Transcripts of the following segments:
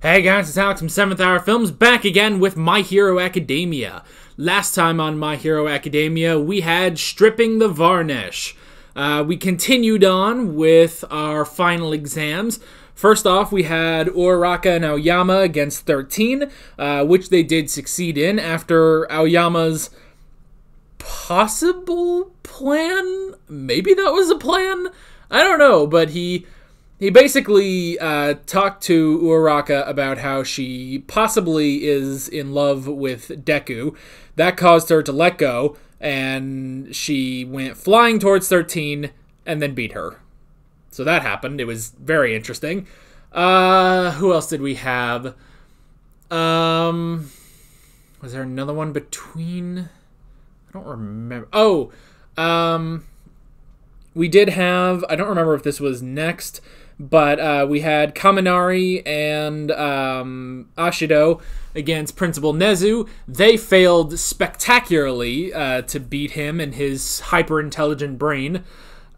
Hey guys, it's Alex from 7th Hour Films, back again with My Hero Academia. Last time on My Hero Academia, we had Stripping the Varnish. We continued on with our final exams. First off, we had Uraraka and Aoyama against 13, which they did succeed in after Aoyama's possible plan? Maybe that was a plan? I don't know, but he basically talked to Uraraka about how she possibly is in love with Deku. That caused her to let go, and she went flying towards 13 and then beat her. So that happened. It was very interesting. Who else did we have? Was there another one between? I don't remember. Oh, we did have, I don't remember if this was next, but we had Kaminari and Ashido against Principal Nezu. They failed spectacularly to beat him and his hyper-intelligent brain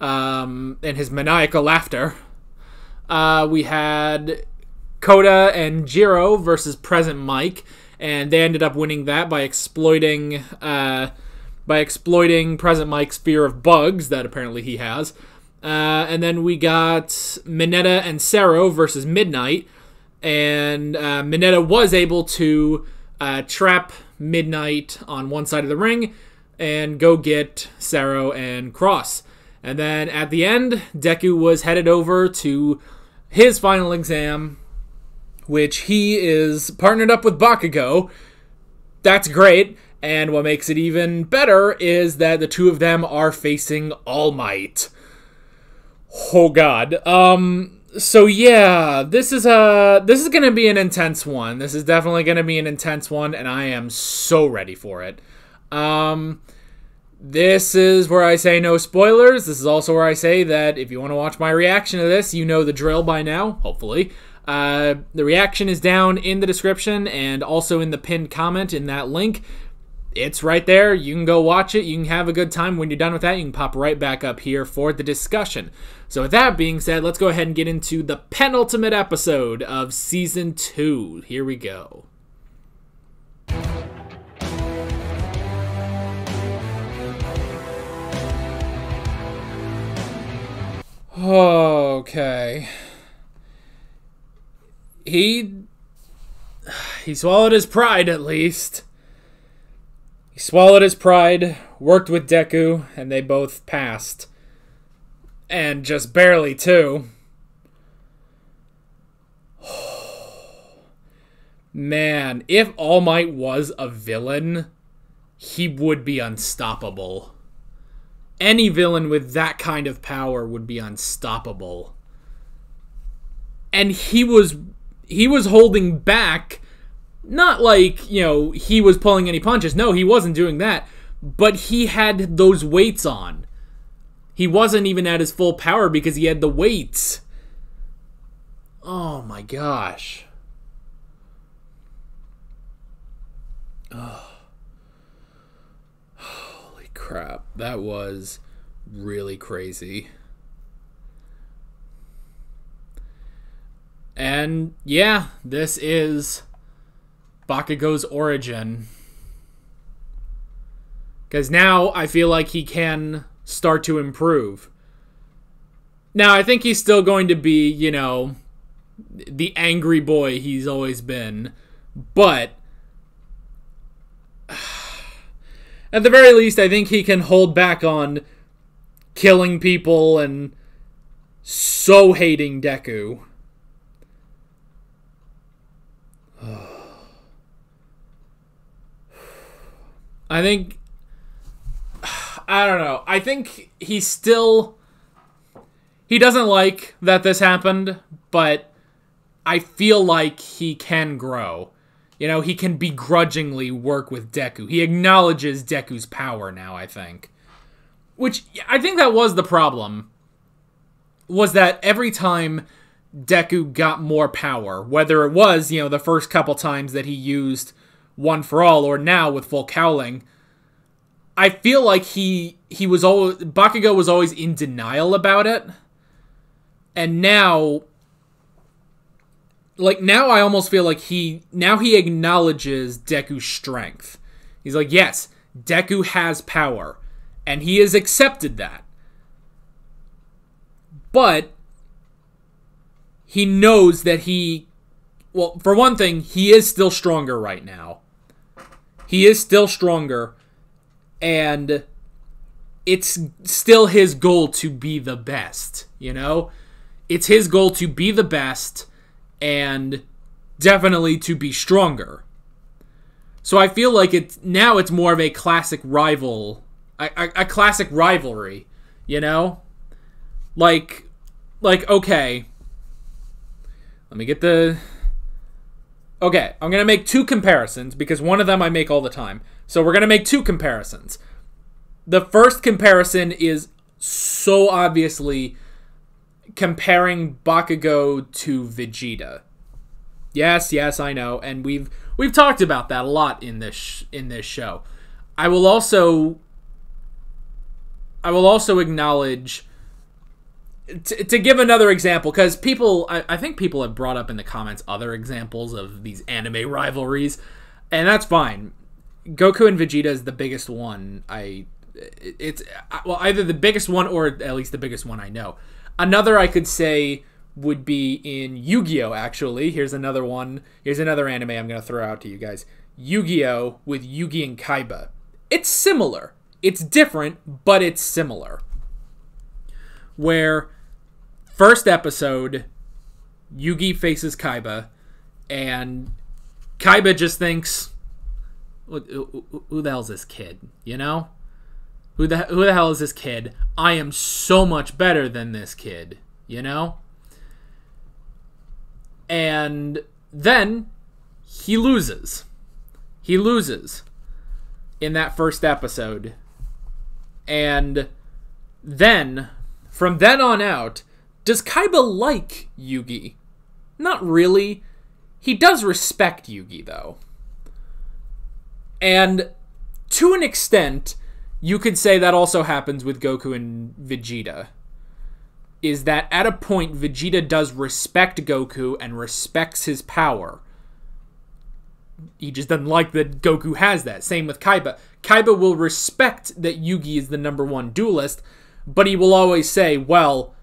and his maniacal laughter. We had Koda and Jiro versus Present Mike, and they ended up winning that by exploiting Present Mike's fear of bugs that apparently he has. And then we got Mineta and Sero versus Midnight, and Mineta was able to trap Midnight on one side of the ring and go get Sero and Cross. And then at the end, Deku was headed over to his final exam, which he is partnered up with Bakugo. That's great. And what makes it even better is that the two of them are facing All Might. Oh god. So yeah, this is gonna be an intense one. This is definitely gonna be an intense one, and I am so ready for it. This is where I say no spoilers. This is also where I say that if you want to watch my reaction to this, you know the drill by now, hopefully. The reaction is down in the description and also in the pinned comment in that link. It's right there. You can go watch it. You can have a good time. When you're done with that, you can pop right back up here for the discussion. So with that being said, let's go ahead and get into the penultimate episode of Season 2. Here we go. Okay. He swallowed his pride, at least. He swallowed his pride, worked with Deku, and they both passed. And just barely, too. Man, if All Might was a villain, he would be unstoppable. Any villain with that kind of power would be unstoppable. And he was holding back. Not like, you know, he was pulling any punches. No, he wasn't doing that. But he had those weights on. He wasn't even at his full power because he had the weights. Oh my gosh. Oh. Holy crap. That was really crazy. And yeah, this is Bakugo's origin. Because now I feel like he can start to improve. Now, I think he's still going to be, you know, the angry boy he's always been. But at the very least, I think he can hold back on killing people and so hating Deku. I think, I don't know, I think he doesn't like that this happened, but I feel like he can grow. You know, he can begrudgingly work with Deku. He acknowledges Deku's power now, I think. Which, I think that was the problem. Was that every time Deku got more power, whether it was, you know, the first couple times that he used One for All, or now with full cowling, I feel like Bakugo was always in denial about it. And now like, now I almost feel like he acknowledges Deku's strength. He's like, yes, Deku has power, and he has accepted that. But he knows that well, for one thing, he is still stronger right now. He is still stronger, and it's still his goal to be the best, you know? It's his goal to be the best, and definitely to be stronger. So I feel like it's more of a classic a classic rivalry, you know? Like, okay. Let me get Okay, I'm going to make two comparisons, because one of them I make all the time. So we're going to make two comparisons. The first comparison is so obviously comparing Bakugo to Vegeta. Yes, I know, and we've talked about that a lot in this show. I will also acknowledge, to give another example, because I think people have brought up in the comments other examples of these anime rivalries, and that's fine. Goku and Vegeta is the biggest one. It's either the biggest one or at least the biggest one I know. Another I could say would be in Yu-Gi-Oh! Actually, here's another one. Here's another anime I'm going to throw out to you guys. Yu-Gi-Oh! With Yugi and Kaiba. It's similar. It's different, but it's similar. Where first episode, Yugi faces Kaiba, and Kaiba just thinks, who the hell's this kid, you know? Who the hell is this kid? I am so much better than this kid, you know? And then he loses. He loses in that first episode. And then, from then on out, does Kaiba like Yugi? Not really. He does respect Yugi, though. And to an extent, you could say that also happens with Goku and Vegeta. Is that at a point, Vegeta does respect Goku and respects his power. He just doesn't like that Goku has that. Same with Kaiba. Kaiba will respect that Yugi is the #1 duelist, but he will always say, well,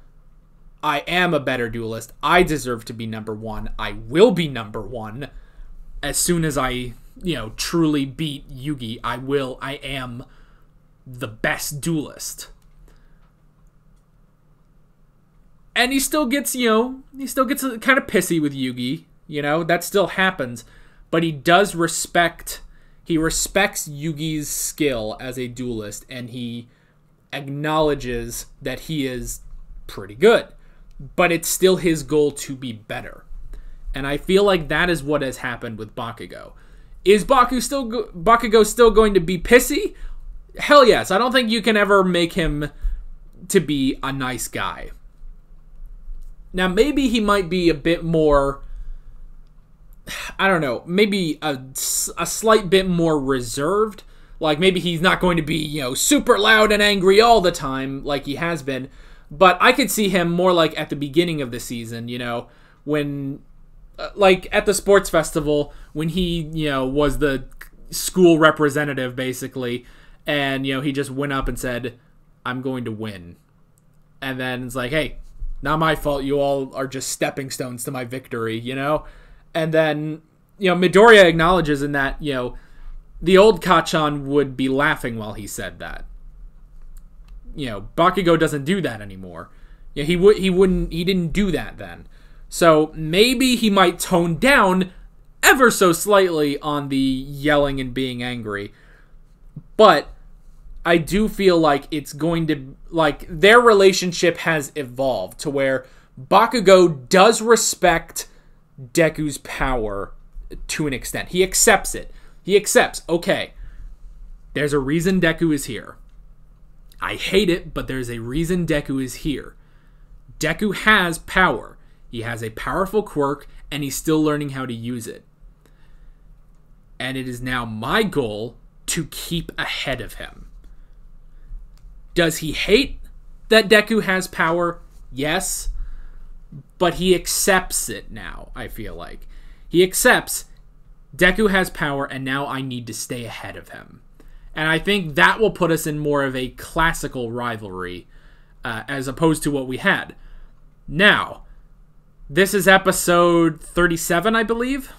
I am a better duelist. I deserve to be #1. I will be #1 as soon as I, truly beat Yugi. I am the best duelist. And he still gets kind of pissy with Yugi. That still happens. But he does respects Yugi's skill as a duelist, and he acknowledges that he is pretty good. But it's still his goal to be better. And I feel like that is what has happened with Bakugo. Is Bakugo still going to be pissy? Hell yes. I don't think you can ever make him to be a nice guy. Now, maybe he might be a bit more, I don't know, maybe a slight bit more reserved. Like, maybe he's not going to be, super loud and angry all the time like he has been. But I could see him more like at the beginning of the season, when, like at the sports festival, when he, was the school representative, basically. And, he just went up and said, I'm going to win. And then it's like, hey, not my fault. You all are just stepping stones to my victory, And then, Midoriya acknowledges in that, the old Kacchan would be laughing while he said that. Bakugo doesn't do that anymore. He didn't do that then. So maybe he might tone down ever so slightly on the yelling and being angry. But I do feel like it's going to, like, their relationship has evolved to where Bakugo does respect Deku's power to an extent. He accepts it. He accepts, okay, there's a reason Deku is here. I hate it, but there's a reason Deku is here. Deku has power. He has a powerful quirk, and he's still learning how to use it. And it is now my goal to keep ahead of him. Does he hate that Deku has power? Yes. but he accepts it now, I feel like. He accepts Deku has power, and now I need to stay ahead of him. And I think that will put us in more of a classical rivalry as opposed to what we had. Now, this is episode 37, I believe.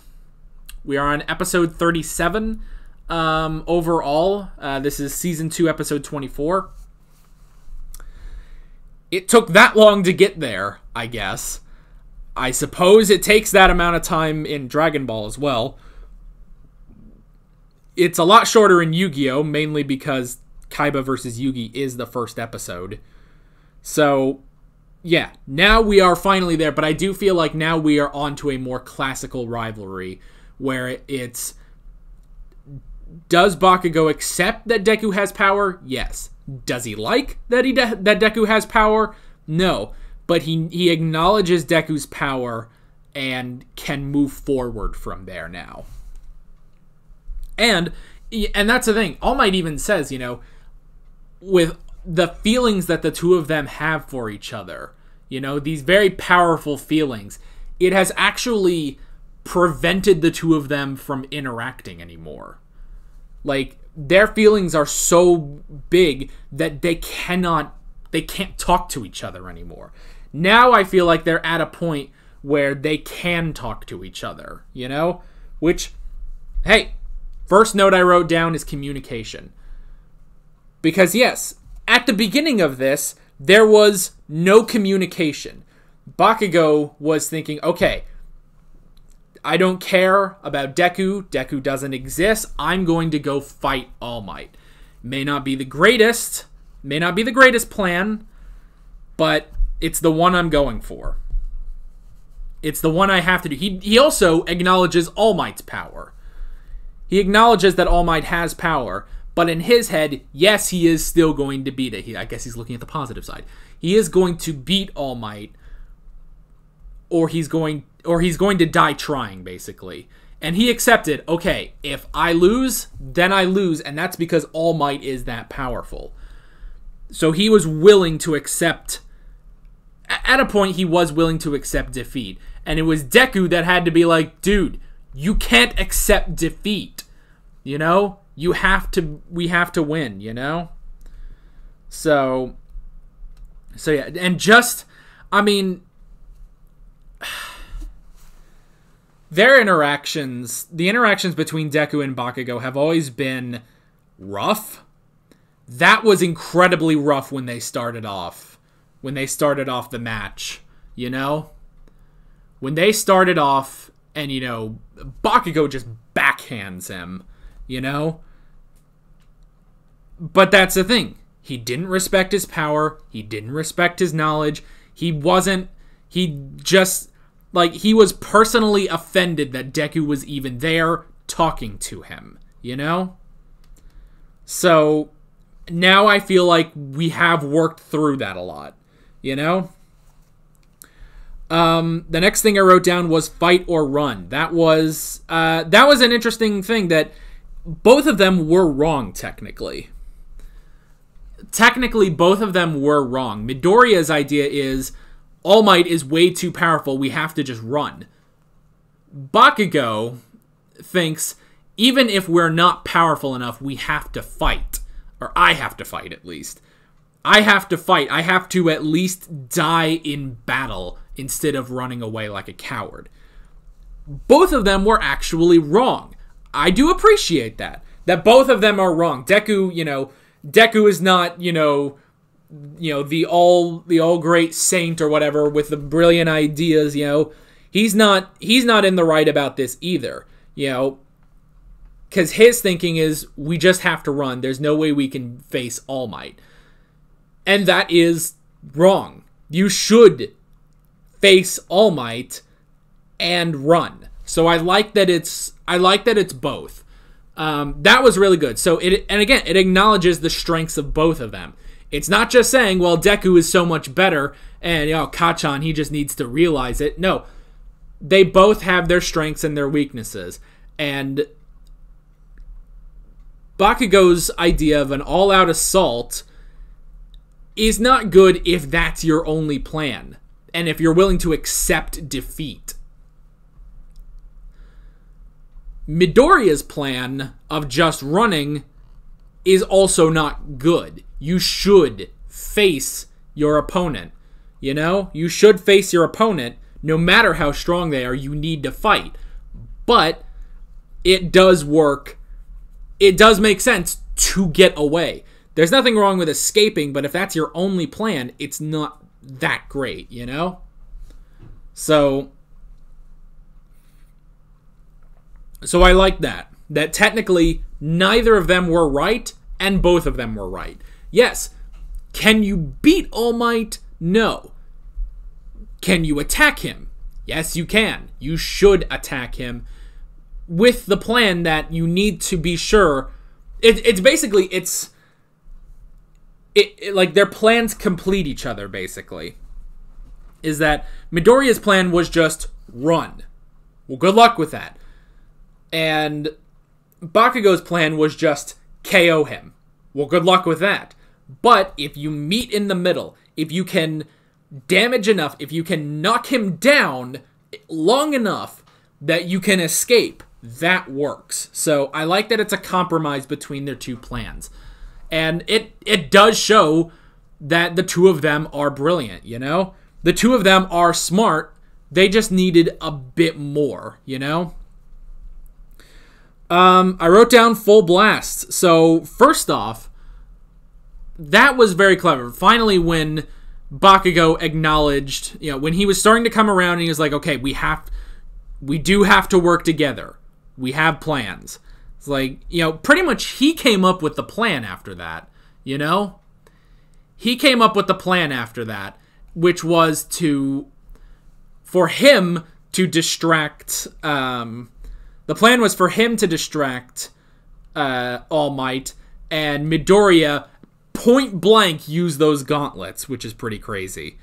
We are on episode 37 overall. This is season 2, episode 24. It took that long to get there, I guess. I suppose it takes that amount of time in Dragon Ball as well. It's a lot shorter in Yu-Gi-Oh! Mainly because Kaiba versus Yugi is the first episode. So, yeah, now we are finally there, but I do feel like now we are onto a more classical rivalry, where it's, does Bakugo accept that Deku has power? Yes. Does he like that that Deku has power? No. But he acknowledges Deku's power and can move forward from there now. And that's the thing. All Might even says, with the feelings that the two of them have for each other, these very powerful feelings, it has actually prevented the two of them from interacting anymore. Like, their feelings are so big that they can't talk to each other anymore. Now I feel like they're at a point where they can talk to each other, Which, hey, first note I wrote down is communication. Because yes, at the beginning of this, there was no communication. Bakugo was thinking, okay, I don't care about Deku. Deku doesn't exist. I'm going to go fight All Might. May not be the greatest plan, but it's the one I'm going for. It's the one I have to do. He also acknowledges All Might's power. He acknowledges that All Might has power, but in his head, yes, he is still going to beat it. I guess he's looking at the positive side. He is going to beat All Might, or he's going to die trying, basically. And he accepted, okay, if I lose, then I lose, and that's because All Might is that powerful. So he was willing to accept, at a point he was willing to accept defeat. And it was Deku that had to be like, dude, you can't accept defeat. We have to win, So yeah, and the interactions between Deku and Bakugo have always been rough. That was incredibly rough when they started off the match, When they started off and, Bakugo just backhands him, But that's the thing. He didn't respect his power. He didn't respect his knowledge. He was personally offended that Deku was even there talking to him, So now I feel like we have worked through that a lot, The next thing I wrote down was fight or run. That was an interesting thing that both of them were wrong, technically. Technically, both of them were wrong. Midoriya's idea is, All Might is way too powerful, we have to just run. Bakugo thinks, even if we're not powerful enough, we have to fight. Or I have to fight, at least. I have to fight. I have to at least die in battle instead of running away like a coward. Both of them were actually wrong. I do appreciate that both of them are wrong. Deku is not, the all great saint or whatever with the brilliant ideas, He's not in the right about this either, because his thinking is, we just have to run. There's no way we can face All Might. And that is wrong. You should face All Might and run. So I like that it's both. That was really good. So it acknowledges the strengths of both of them. It's not just saying, well, Deku is so much better and Kacchan, he just needs to realize it. No. They both have their strengths and their weaknesses. And Bakugo's idea of an all-out assault is not good if that's your only plan. and if you're willing to accept defeat. Midoriya's plan of just running is also not good. You should face your opponent. You know? You should face your opponent. No matter how strong they are, you need to fight. But it does work. It does make sense to get away. There's nothing wrong with escaping, but if that's your only plan, it's not that great, you know? So I like that. That technically neither of them were right and both of them were right. Yes, can you beat All Might? No. Can you attack him? Yes, you can. You should attack him with the plan that you need to be sure. It's basically, like their plans complete each other, basically. Is that Midoriya's plan was just run. Well, good luck with that. And Bakugo's plan was just KO him. Well, good luck with that. But if you meet in the middle, if you can damage enough, if you can knock him down long enough that you can escape, that works. So I like that it's a compromise between their two plans. And it does show that the two of them are brilliant, you know? The two of them are smart. They just needed a bit more, you know? I wrote down full blast. So, first off, that was very clever. Finally, when Bakugo acknowledged, you know, when he was starting to come around and he was like, okay, we do have to work together. We have plans. It's like, you know, pretty much he came up with the plan after that, you know? He came up with the plan after that, which was for him to distract, the plan was for him to distract All Might, and Midoriya point blank use those gauntlets, which is pretty crazy.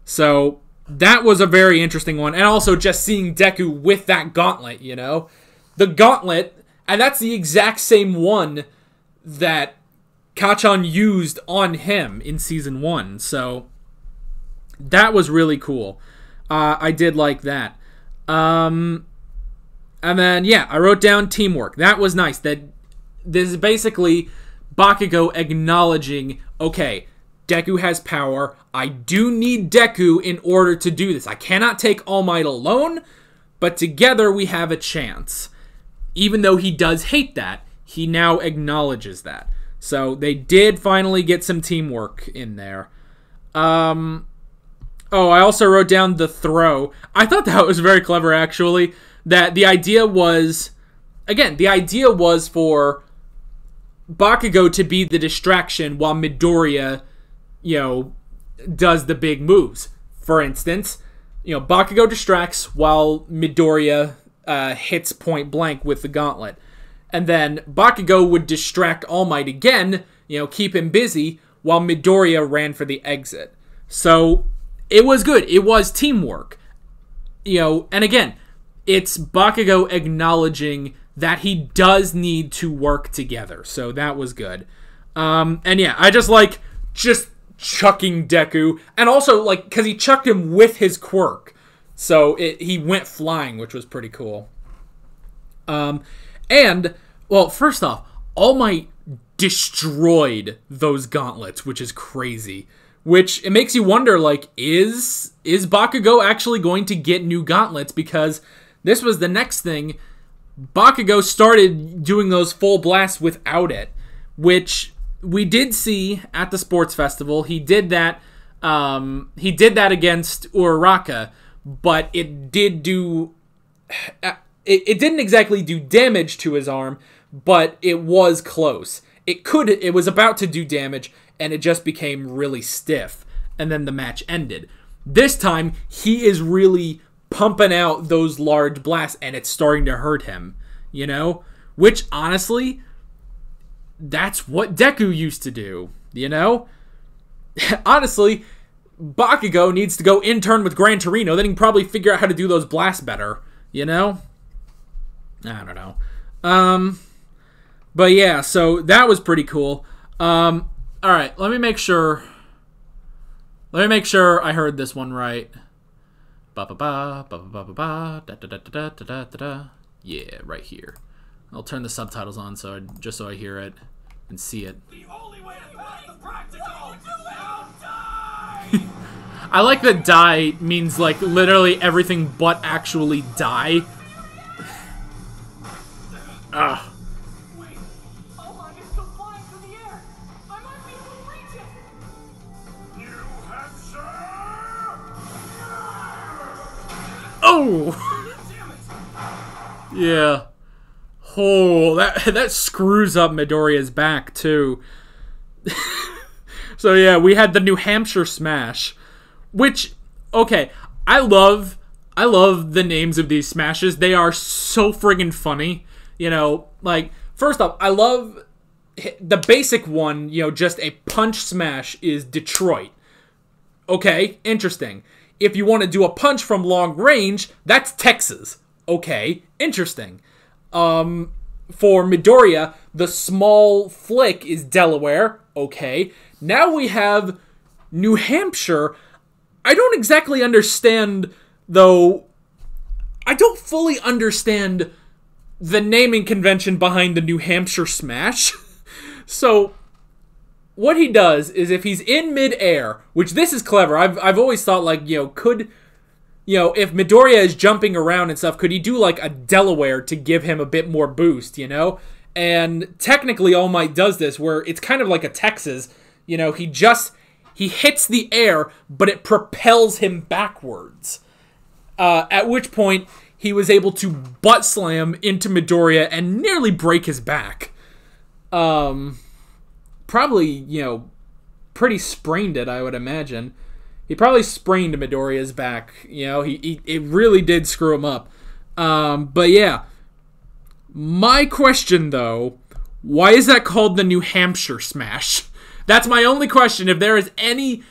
So that was a very interesting one. And also just seeing Deku with that gauntlet, you know? The gauntlet, and that's the exact same one that Kacchan used on him in Season 1. So that was really cool. I did like that. And then, yeah, I wrote down teamwork. That was nice. That this is basically Bakugo acknowledging, okay, Deku has power. I do need Deku in order to do this. I cannot take All Might alone, but together we have a chance. Even though he does hate that, he now acknowledges that. So they did finally get some teamwork in there. Oh, I also wrote down the throw. I thought that was very clever, actually. That the idea was, again, the idea was for Bakugo to be the distraction while Midoriya, you know, does the big moves. For instance, you know, Bakugo distracts while Midoriya hits point blank with the gauntlet. And then Bakugo would distract All Might again, you know, keep him busy, while Midoriya ran for the exit. So it was good. It was teamwork. You know, and again, it's Bakugo acknowledging that he does need to work together. So that was good. And yeah, I just like chucking Deku. And also, like, because he chucked him with his quirk. So he went flying, which was pretty cool. And, well, first off, All Might destroyed those gauntlets, which is crazy. Which, it makes you wonder, like, is Bakugo actually going to get new gauntlets? Because this was the next thing. Bakugo started doing those full blasts without it, which we did see at the sports festival. He did that. He did that against Uraraka, but it did do. It didn't exactly do damage to his arm, but it was close. It was about to do damage, and it just became really stiff, and then the match ended. This time, he is really pumping out those large blasts, and it's starting to hurt him, you know? Which, honestly, that's what Deku used to do, you know? Honestly, Bakugo needs to go intern with Gran Torino, then he can probably figure out how to do those blasts better, you know? I don't know. But yeah, so that was pretty cool. Alright, let me make sure I heard this one right. Ba ba ba ba ba ba ba da da da da da da da da. Yeah, right here. I'll turn the subtitles on just so I hear it and see it. The only way to pass the practical. Now die. I like that die means like literally everything but actually die. Ugh. Wait, All Might is still flying through the air. I might be able to reach it. New Hampshire. Oh. Damn it. Yeah. Oh, that screws up Midoriya's back too. So yeah, we had the New Hampshire Smash, which, okay, I love the names of these smashes. They are so friggin' funny. You know, like, first off, I love the basic one, you know, just a punch smash is Detroit. Okay, interesting. If you want to do a punch from long range, that's Texas. Okay, interesting. For Midoriya, the small flick is Delaware. Okay. Now we have New Hampshire. I don't exactly understand, though. I don't fully understand the naming convention behind the New Hampshire Smash. So, what he does is if he's in midair, which this is clever. I've always thought, like, you know, could... You know, if Midoriya is jumping around and stuff, could he do, like, a Delaware to give him a bit more boost, you know? And technically, All Might does this, where it's kind of like a Texas. You know, he hits the air, but it propels him backwards. At which point, he was able to butt slam into Midoriya and nearly break his back. Probably, you know, pretty sprained it, I would imagine. He probably sprained Midoriya's back. You know, it really did screw him up. But yeah. My question, though, why is that called the New Hampshire Smash? That's my only question. If there is any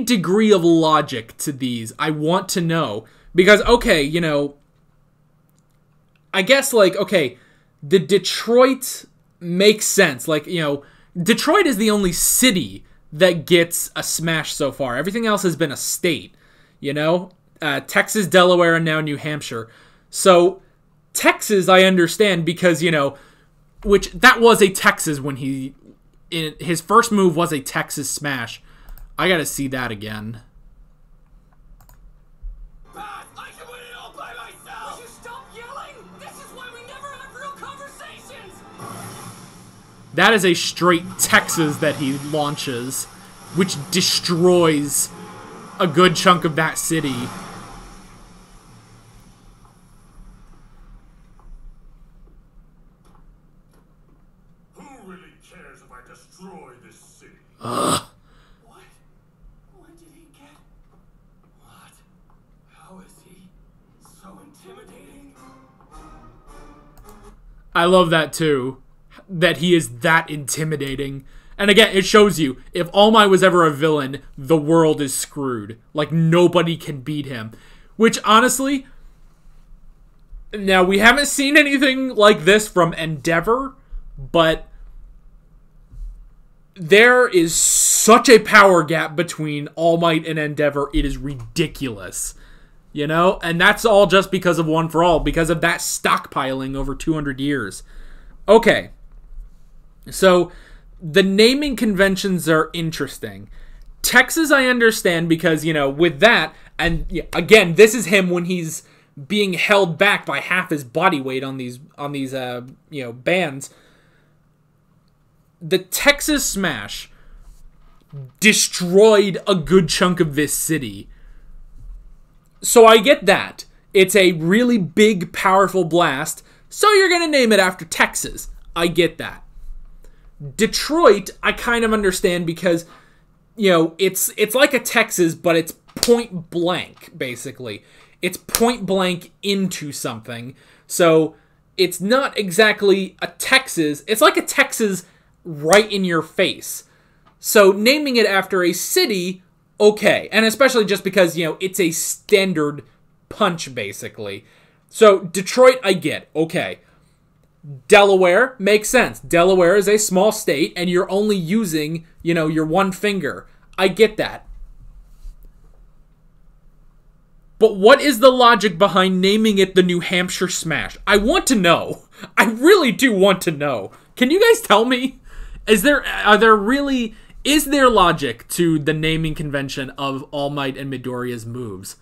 degree of logic to these, I want to know. Because, okay, you know, I guess, like, okay, the Detroit makes sense. Like, you know, Detroit is the only city that gets a smash so far. Everything else has been a state, you know? Texas, Delaware, and now New Hampshire. So, Texas, I understand because, you know, which, that was a Texas when his first move was a Texas smash. I gotta see that again. Pat, I can win it all by myself! Would you stop yelling? This is why we never have real conversations! That is a straight Texas that he launches, which destroys a good chunk of that city. Who really cares if I destroy this city? Ugh. What? When did he get... What? How is he so intimidating? I love that too. That he is that intimidating. And again, it shows you, if All Might was ever a villain, the world is screwed. Like, nobody can beat him. Which, honestly, now, we haven't seen anything like this from Endeavor, but there is such a power gap between All Might and Endeavor, it is ridiculous. You know? And that's all just because of One for All, because of that stockpiling over 200 years. Okay. So, the naming conventions are interesting. Texas, I understand, because, you know, with that, and again, this is him when he's being held back by half his body weight on these you know, bands. The Texas Smash destroyed a good chunk of this city. So I get that. It's a really big, powerful blast, so you're going to name it after Texas. I get that. Detroit, I kind of understand because, you know, it's like a Texas, but it's point blank, basically. It's point blank into something. So it's not exactly a Texas. It's like a Texas right in your face. So naming it after a city, okay. And especially just because, you know, it's a standard punch, basically. So Detroit, I get. Okay. Delaware makes sense. Delaware is a small state, and you're only using, you know, your one finger. I get that. But what is the logic behind naming it the New Hampshire Smash? I want to know. I really do want to know. Can you guys tell me? Is there logic to the naming convention of All Might and Midoriya's moves?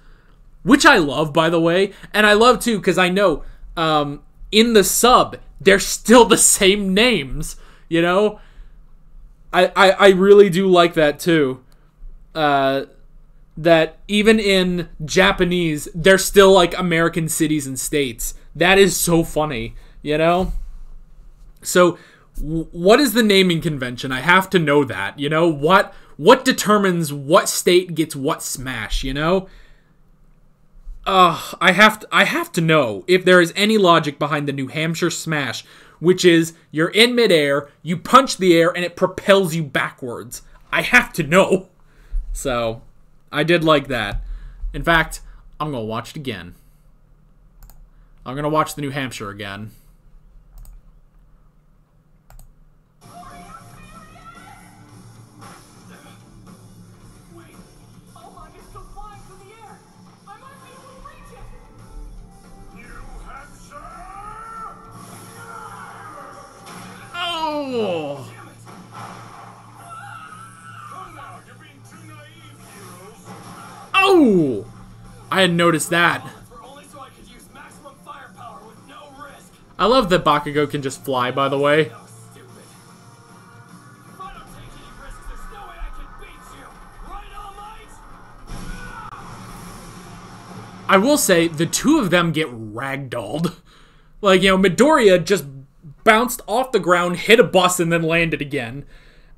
Which I love, by the way. And I love, too, because I know in the sub, they're still the same names, you know? I really do like that, too. That even in Japanese, they're still like American cities and states. That is so funny, you know? So, what is the naming convention? I have to know that, you know? What determines what state gets what smash, you know? I have to know if there is any logic behind the New Hampshire Smash, which is you're in midair, you punch the air, and it propels you backwards. I have to know. So, I did like that. In fact, I'm going to watch it again. I'm going to watch the New Hampshire again. Wait, All Might is still flying through the air. I might be able to reach it. New Hampshire! Oh! Damn it! Come now, you're being too naive, heroes. Oh! I hadn't noticed that. Only so I could use maximum firepower with no risk. I love that Bakugo can just fly, by the way. No, stupid. If I don't take any risks, there's no way I can beat you. Right, All Might? I will say, the two of them get ragdolled. Like, you know, Midoriya just bounced off the ground, hit a bus, and then landed again.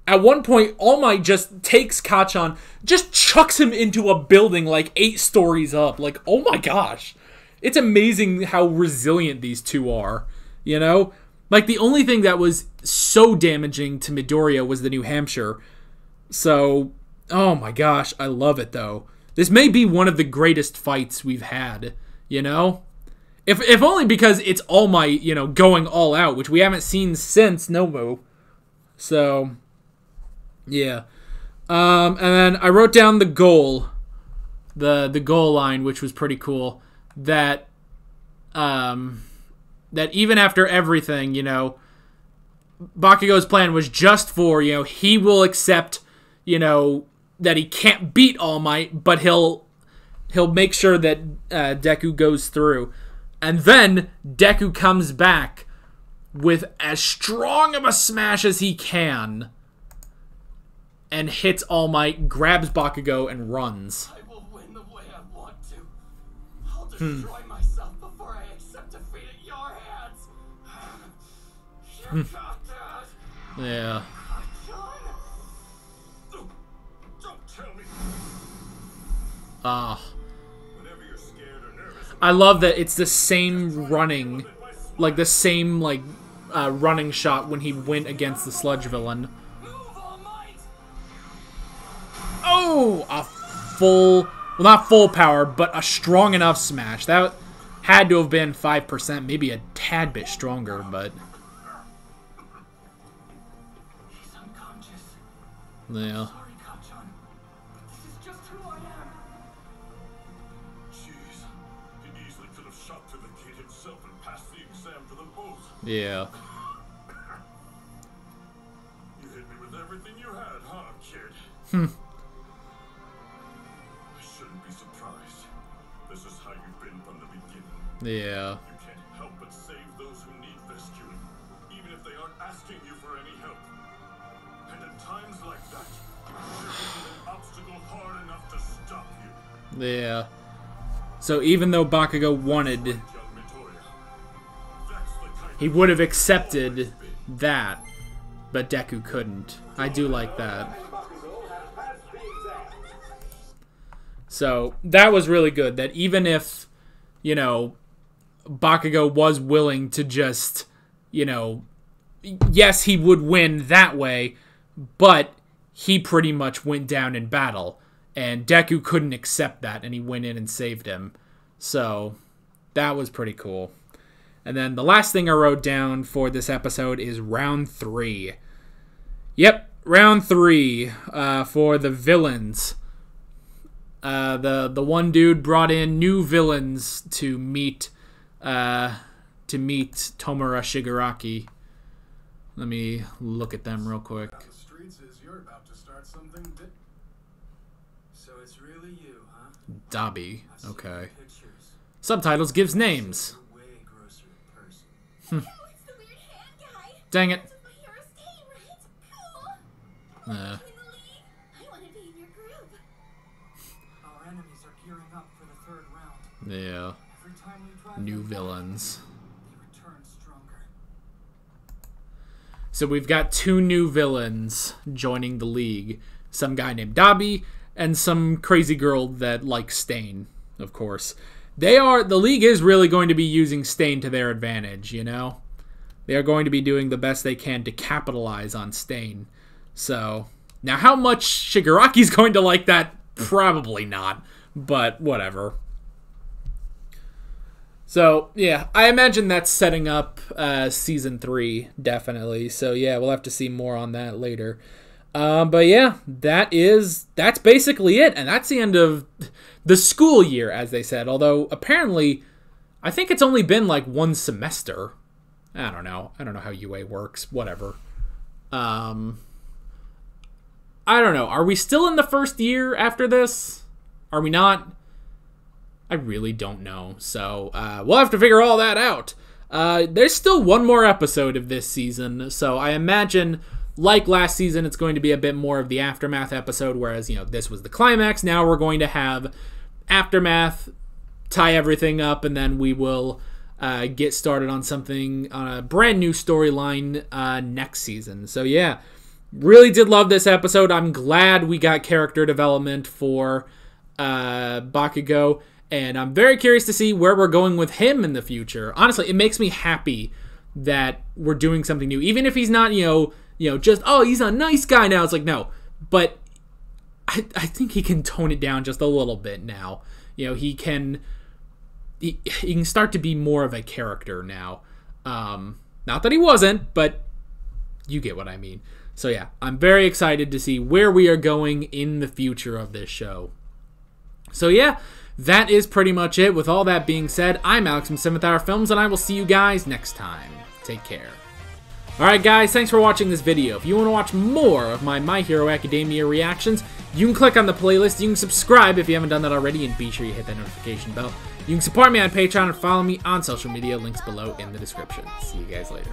At one point, All Might just takes Kacchan, just chucks him into a building like 8 stories up. Like, oh my gosh. It's amazing how resilient these two are, you know? Like, the only thing that was so damaging to Midoriya was the New Hampshire. So, oh my gosh, I love it, though. This may be one of the greatest fights we've had, you know? If only because it's All Might, you know, going all out, which we haven't seen since Nomu. So, yeah. And then I wrote down the goal. The goal line, which was pretty cool. That even after everything, you know, Bakugo's plan was just for, you know, he will accept, you know, that he can't beat All Might, but he'll make sure that Deku goes through. And then Deku comes back with as strong of a smash as he can and hits All Might, grabs Bakugo, and runs. I will win the way I want to. I'll destroy myself before I accept defeat at your hands. You got that. Yeah. Don't tell me. Whenever you're scared or nervous, I love that it's the same running, like the same running shot when he went against the sludge villain. move, All Might. Oh, a full, well, not full power, but a strong enough smash. That had to have been 5%, maybe a tad bit stronger, but He's unconscious. yeah. Sorry, Kacchan, but this is just who I am. Jeez, he easily could have shot through the gate himself and passed the exam for them both. Yeah. You hit me with everything you had, huh, kid? I shouldn't be surprised. This is how you've been from the beginning. Yeah. You can't help but save those who need rescuing, even if they aren't asking you for any help. And at times like that, there isn't an obstacle hard enough to stop you. Yeah. So even though Bakugo wanted, Young Midoriya, that's the kind he would have accepted that, but Deku couldn't. I do like that. So that was really good, that even if, you know, Bakugo was willing to just, you know, yes, he would win that way, but he pretty much went down in battle, and Deku couldn't accept that, and he went in and saved him. So that was pretty cool. And then the last thing I wrote down for this episode is round 3. Yep, round 3 for the villains. The one dude brought in new villains to meet Tomura Shigaraki. Let me look at them real quick. The streets is you're about to start something. So it's really you, huh? Dabi. Okay. Pictures. Subtitles gives names. Way grosser in person. Oh, it's the weird hand guy. Dang it. That's what my hero Stain, right? Cool. Uh, In the league, I want to be in your group. Our enemies are gearing up for the third round. yeah. Every time we drive New them villains. back, they return stronger. So we've got 2 new villains joining the league. Some guy named Dabi and some crazy girl that likes Stain, of course. The league is really going to be using Stain to their advantage, you know? They are going to be doing the best they can to capitalize on Stain. So, now how much Shigaraki's going to like that? Probably not, but whatever. So, yeah, I imagine that's setting up Season 3, definitely. So, yeah, we'll have to see more on that later. But, yeah, that's basically it. And that's the end of the school year, as they said. Although, apparently, I think it's only been, like, 1 semester. I don't know. I don't know how UA works. Whatever. I don't know. Are we still in the first year after this? Are we not? I really don't know. So, we'll have to figure all that out. There's still 1 more episode of this season. So, I imagine, like last season, it's going to be a bit more of the Aftermath episode. Whereas, you know, this was the climax. Now we're going to have Aftermath, tie everything up, and then we will get started on something, on a brand new storyline next season. So, yeah. Really did love this episode. I'm glad we got character development for Bakugo. And I'm very curious to see where we're going with him in the future. Honestly, it makes me happy that we're doing something new. Even if he's not, you know, just, oh, he's a nice guy now. It's like, no. But I think he can tone it down just a little bit now. You know, he can start to be more of a character now. Not that he wasn't, but you get what I mean. So, yeah, I'm very excited to see where we are going in the future of this show. So, yeah. That is pretty much it. With all that being said, I'm Alex from 7th Hour Films, and I will see you guys next time. Take care. Alright guys, thanks for watching this video. If you want to watch more of My Hero Academia reactions, you can click on the playlist, you can subscribe if you haven't done that already, and be sure you hit that notification bell. You can support me on Patreon and follow me on social media, links below in the description. See you guys later.